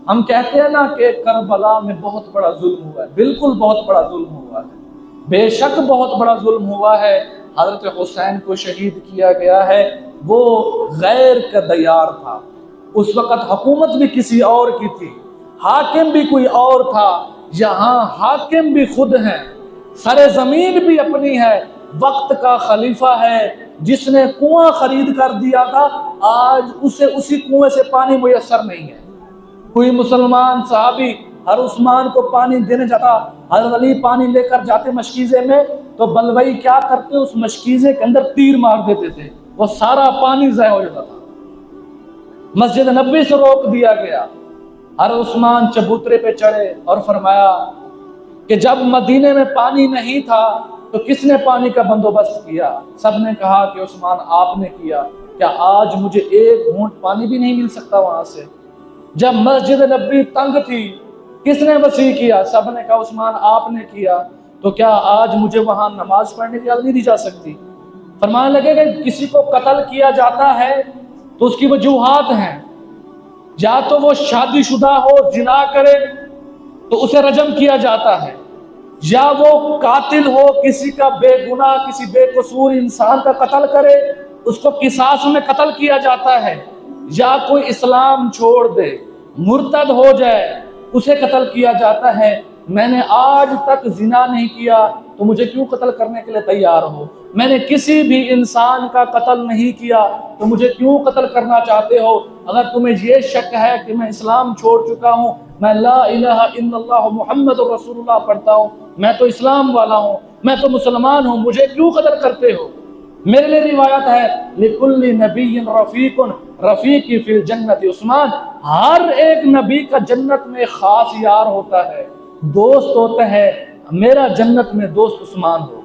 ہم کہتے ہیں نا کہ کربلا میں بہت بڑا ظلم ہوا ہے، بالکل بہت بڑا ظلم ہوا ہے، بے شک بہت بڑا ظلم ہوا ہے۔ حضرت حسین کو شہید کیا گیا ہے، وہ غیر کا دیار تھا، اس وقت حکومت بھی کسی اور کی تھی، حاکم بھی کوئی اور تھا، یہاں حاکم بھی خود ہیں، سر زمین بھی اپنی ہے، وقت کا خلیفہ ہے، جس نے کنواں خرید کر دیا تھا آج اسے اسی کنویں سے پانی میسر نہیں ہے۔ کوئی مسلمان صحابی ہر عثمان کو پانی دینے جاتا، حضرت علی پانی لے کر جاتے مشکیزے میں تو بلوئی کیا کرتے، اس مشکیزے کے اندر تیر مار دیتے تھے، وہ سارا پانی ضائع ہو جاتا تھا۔ مسجد نبوی سے روک دیا گیا، حضرت عثمان چبوترے پہ چڑھے اور فرمایا کہ جب مدینے میں پانی نہیں تھا تو کس نے پانی کا بندوبست کیا؟ سب نے کہا کہ عثمان آپ نے کیا۔ کیا آج مجھے ایک گھونٹ پانی بھی نہیں مل سکتا وہاں سے؟ جب مسجد نبوی تنگ تھی کس نے وسیع کیا؟ سب نے کہا عثمان آپ نے کیا۔ تو کیا آج مجھے وہاں نماز پڑھنے کی اجازت نہیں دی جا سکتی؟ فرمانے لگے کہ کسی کو قتل کیا جاتا ہے تو اس کی وجوہات ہیں، یا تو وہ شادی شدہ ہو، زنا کرے تو اسے رجم کیا جاتا ہے، یا وہ قاتل ہو، کسی کا بے گناہ کسی بے قصور انسان کا قتل کرے اس کو قصاص میں قتل کیا جاتا ہے، یا کوئی اسلام چھوڑ دے مرتد ہو جائے اسے قتل کیا جاتا ہے۔ میں نے آج تک زنا نہیں کیا تو مجھے کیوں قتل کرنے کے لیے تیار ہو؟ میں نے کسی بھی انسان کا قتل نہیں کیا تو مجھے کیوں قتل کرنا چاہتے ہو؟ اگر تمہیں یہ شک ہے کہ میں اسلام چھوڑ چکا ہوں، میں لا الہ الا اللہ محمد رسول اللہ پڑھتا ہوں، میں تو اسلام والا ہوں، میں تو مسلمان ہوں، مجھے کیوں قتل کرتے ہو؟ میرے لیے روایت ہے لِكُلِّ نَبِيٍّ رَفِيقٌ رفیقی فی الجنت عثمان، ہر ایک نبی کا جنت میں خاص یار ہوتا ہے، دوست ہوتا ہے، میرا جنت میں دوست عثمان ہو۔